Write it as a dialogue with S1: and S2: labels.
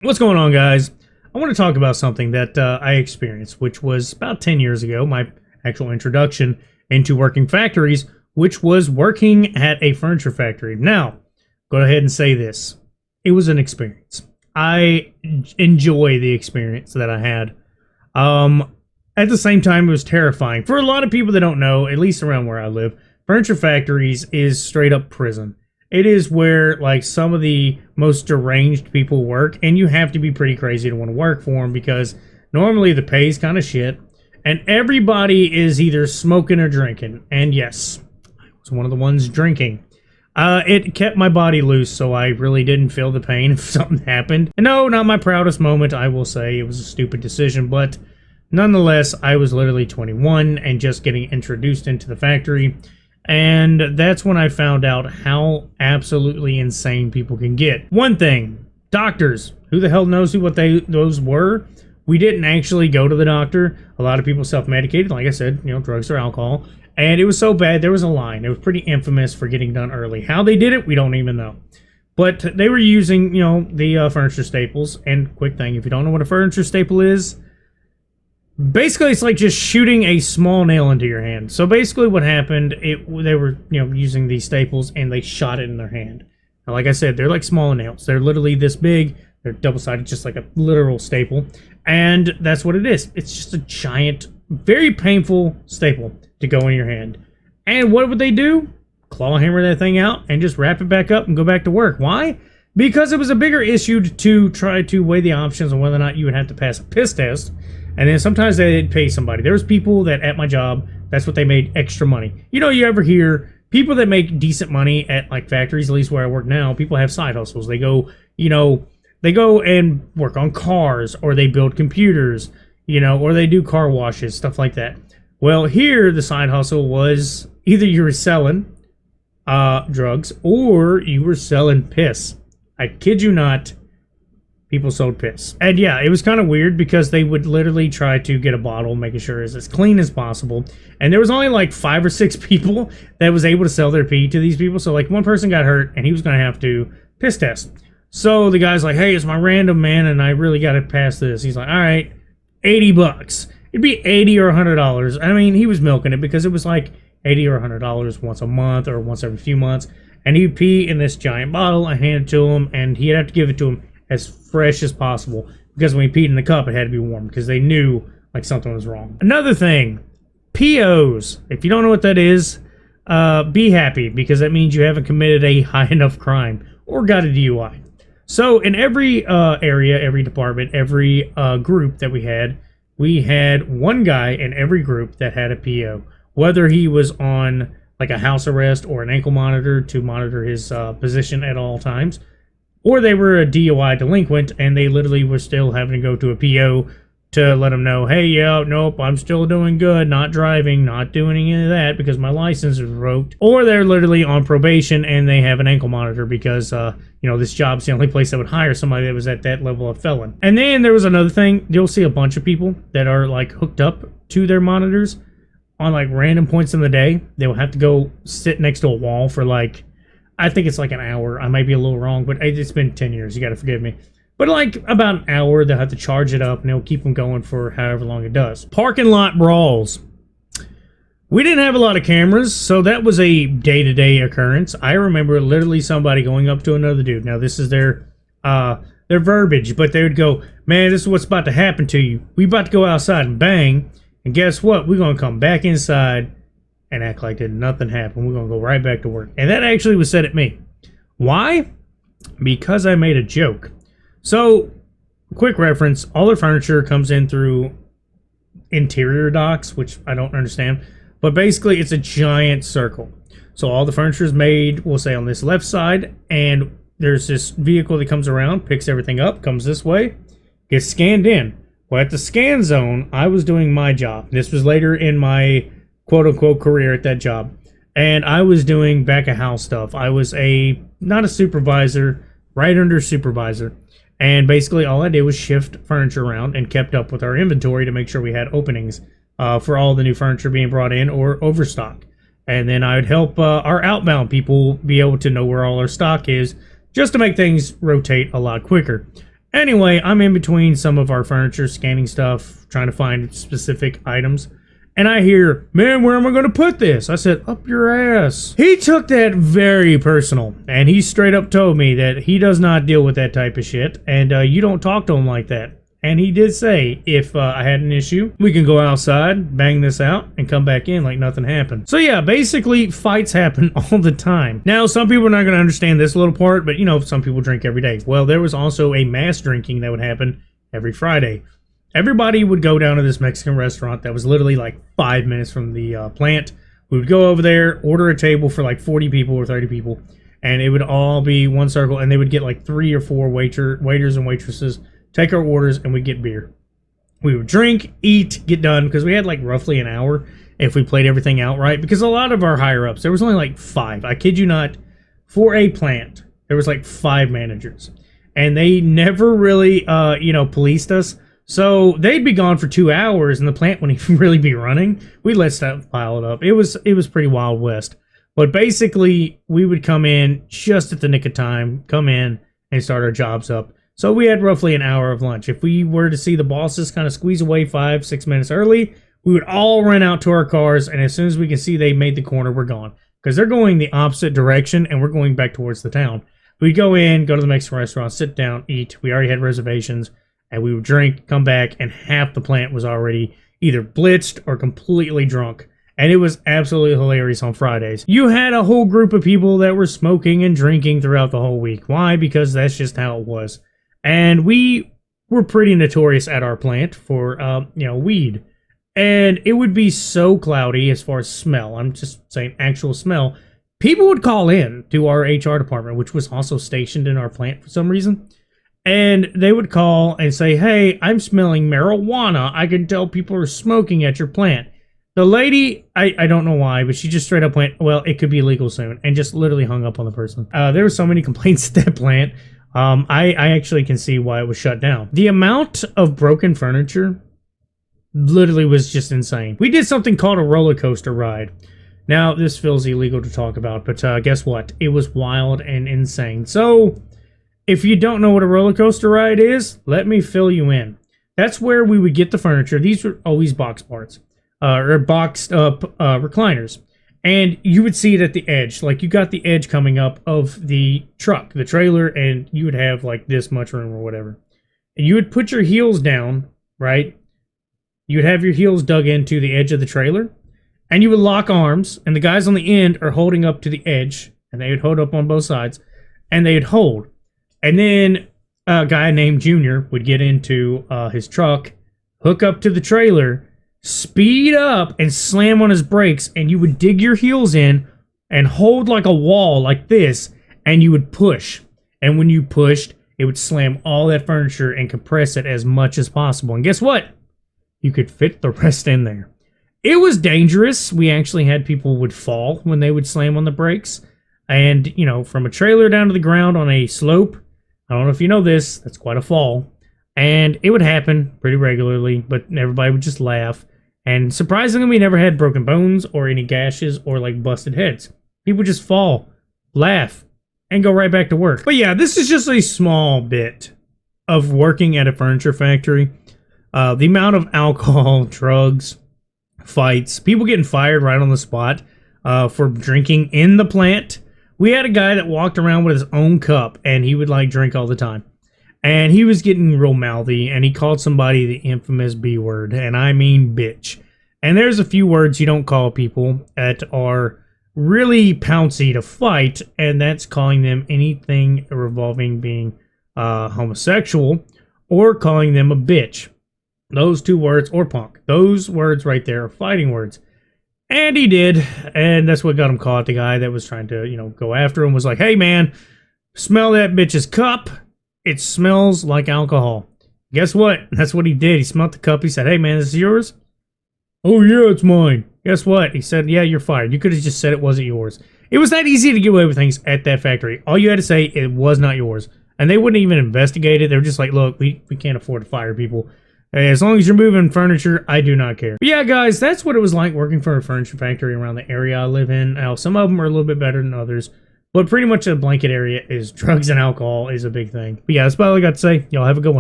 S1: What's going on, guys? I want to talk about something that I experienced, which was about 10 years ago, my actual introduction into working factories, which was working at a furniture factory. Now, go ahead and say this. It was an experience. I enjoy the experience that I had. At the same time, it was terrifying. For a lot of people that don't know, at least around where I live, furniture factories is straight up prison. It is where like some of the most deranged people work, and you have to be pretty crazy to want to work for them because normally the pay is kind of shit, and everybody is either smoking or drinking. And yes, I was one of the ones drinking. It kept my body loose, so I really didn't feel the pain if something happened. And no, not my proudest moment, I will say. It was a stupid decision, but nonetheless, I was literally 21 and just getting introduced into the factory. And that's when I found out how absolutely insane people can get. One thing, doctors. Who the hell knows what those were? We didn't actually go to the doctor. A lot of people self-medicated, like I said, drugs or alcohol. And it was so bad, there was a line. It was pretty infamous for getting done early. How they did it, we don't even know. But they were using, the furniture staples. And quick thing, if you don't know what a furniture staple is, basically, it's like just shooting a small nail into your hand. So basically what happened, they were, using these staples and they shot it in their hand. Now, like I said, they're like small nails. They're literally this big. They're double-sided, just like a literal staple. And that's what it is. It's just a giant, very painful staple to go in your hand. And what would they do? Claw hammer that thing out and just wrap it back up and go back to work. Why? Because it was a bigger issue to try to weigh the options on whether or not you would have to pass a piss test. And then sometimes they'd pay somebody. There was people that at my job, that's what they made extra money. You ever hear people that make decent money at like factories, at least where I work now, people have side hustles. They go, they go and work on cars, or they build computers, or they do car washes, stuff like that. Well, here the side hustle was either you were selling drugs or you were selling piss. I kid you not. People sold piss. And yeah, it was kind of weird because they would literally try to get a bottle, making sure it's as clean as possible. And there was only like 5 or 6 people that was able to sell their pee to these people. So like one person got hurt and he was going to have to piss test. So the guy's like, hey, it's my random, man, and I really got to pass this. He's like, all right, $80. It'd be $80 or $100. I mean, he was milking it because it was like $80 or $100 once a month or once every few months. And he'd pee in this giant bottle. I handed it to him, and he'd have to give it to him as fresh as possible, because when he peed in the cup, it had to be warm because they knew like something was wrong. Another thing, POs. If you don't know what that is, be happy, because that means you haven't committed a high enough crime or got a DUI. So in every area, every department, every group that we had one guy in every group that had a PO, whether he was on like a house arrest or an ankle monitor to monitor his position at all times, or they were a DUI delinquent and they literally were still having to go to a PO to let them know, hey, yeah, nope, I'm still doing good, not driving, not doing any of that because my license is revoked. Or they're literally on probation and they have an ankle monitor because, this job's the only place that would hire somebody that was at that level of felon. And then there was another thing. You'll see a bunch of people that are like hooked up to their monitors on like random points in the day. They will have to go sit next to a wall for like, I think it's like an hour. I might be a little wrong, but it's been 10 years. You got to forgive me. But like about an hour, they'll have to charge it up, and they'll keep them going for however long it does. Parking lot brawls. We didn't have a lot of cameras, so that was a day-to-day occurrence. I remember literally somebody going up to another dude. Now, this is their verbiage, but they would go, man, this is what's about to happen to you. We about to go outside and bang, and guess what? We're going to come back inside and act like that nothing happened. We're going to go right back to work. And that actually was said at me. Why? Because I made a joke. So, quick reference, all their furniture comes in through interior docks, which I don't understand. But basically, it's a giant circle. So all the furniture is made, we'll say, on this left side. And there's this vehicle that comes around, picks everything up, comes this way, gets scanned in. Well, at the scan zone, I was doing my job. This was later in my quote-unquote career at that job, and I was doing back-of-house stuff. I was not a supervisor, right under supervisor, and basically all I did was shift furniture around and kept up with our inventory to make sure we had openings for all the new furniture being brought in or overstock. And then I would help our outbound people be able to know where all our stock is, just to make things rotate a lot quicker. Anyway, I'm in between some of our furniture, scanning stuff, trying to find specific items. And I hear, man, where am I going to put this? I said, up your ass. He took that very personal. And he straight up told me that he does not deal with that type of shit. And you don't talk to him like that. And he did say, if I had an issue, we can go outside, bang this out, and come back in like nothing happened. So yeah, basically, fights happen all the time. Now, some people are not going to understand this little part, but you know, some people drink every day. Well, there was also a mass drinking that would happen every Friday. Everybody would go down to this Mexican restaurant that was literally like 5 minutes from the plant. We would go over there, order a table for like 40 people or 30 people, and it would all be one circle, and they would get like 3 or 4 waiters and waitresses, take our orders, and we'd get beer. We would drink, eat, get done, because we had like roughly an hour if we played everything out right, because a lot of our higher-ups, there was only like 5. I kid you not, for a plant, there was like 5 managers, and they never really, policed us. So they'd be gone for 2 hours, and the plant wouldn't even really be running. We'd let stuff pile it up. It was pretty Wild West. But basically, we would come in just at the nick of time, come in and start our jobs up. So we had roughly an hour of lunch. If we were to see the bosses kind of squeeze away 5-6 minutes early, we would all run out to our cars, and as soon as we can see they made the corner, we're gone. Because they're going the opposite direction, and we're going back towards the town. We'd go in, go to the Mexican restaurant, sit down, eat. We already had reservations. And we would drink, come back, and half the plant was already either blitzed or completely drunk. And it was absolutely hilarious on Fridays. You had a whole group of people that were smoking and drinking throughout the whole week. Why? Because that's just how it was. And we were pretty notorious at our plant for, weed. And it would be so cloudy as far as smell. I'm just saying actual smell. People would call in to our HR department, which was also stationed in our plant for some reason. And they would call and say, hey, I'm smelling marijuana. I can tell people are smoking at your plant. The lady, I don't know why, but she just straight up went, well, it could be illegal soon, and just literally hung up on the person. There were so many complaints at that plant. I actually can see why it was shut down. The amount of broken furniture literally was just insane. We did something called a roller coaster ride. Now, this feels illegal to talk about, but guess what? It was wild and insane. So if you don't know what a roller coaster ride is, let me fill you in. That's where we would get the furniture. These were always box parts, or boxed up recliners. And you would see it at the edge. Like, you got the edge coming up of the truck, the trailer, and you would have like this much room or whatever. And you would put your heels down, right? You would have your heels dug into the edge of the trailer. And you would lock arms, and the guys on the end are holding up to the edge. And they would hold up on both sides. And they would hold. And then a guy named Junior would get into his truck, hook up to the trailer, speed up, and slam on his brakes, and you would dig your heels in and hold like a wall like this, and you would push. And when you pushed, it would slam all that furniture and compress it as much as possible. And guess what? You could fit the rest in there. It was dangerous. We actually had people would fall when they would slam on the brakes. And, from a trailer down to the ground on a slope, I don't know if you know this, that's quite a fall. And it would happen pretty regularly, but everybody would just laugh. And surprisingly, we never had broken bones or any gashes or like busted heads. People just fall, laugh, and go right back to work. But yeah, this is just a small bit of working at a furniture factory. The amount of alcohol, drugs, fights, people getting fired right on the spot for drinking in the plant. We had a guy that walked around with his own cup, and he would like drink all the time. And he was getting real mouthy, and he called somebody the infamous B word, and I mean bitch. And there's a few words you don't call people that are really pouncy to fight, and that's calling them anything revolving being homosexual, or calling them a bitch. Those 2 words, or punk. Those words right there are fighting words. And he did, and that's what got him caught. The guy that was trying to, go after him was like, hey, man, smell that bitch's cup. It smells like alcohol. Guess what? That's what he did. He smelled the cup. He said, hey, man, this is yours? Oh, yeah, it's mine. Guess what? He said, yeah, you're fired. You could have just said it wasn't yours. It was that easy to get away with things at that factory. All you had to say, it was not yours. And they wouldn't even investigate it. They were just like, look, we can't afford to fire people. As long as you're moving furniture, I do not care. But yeah, guys, that's what it was like working for a furniture factory around the area I live in. Now, some of them are a little bit better than others. But pretty much a blanket area is drugs and alcohol is a big thing. But yeah, that's about all I got to say. Y'all have a good one.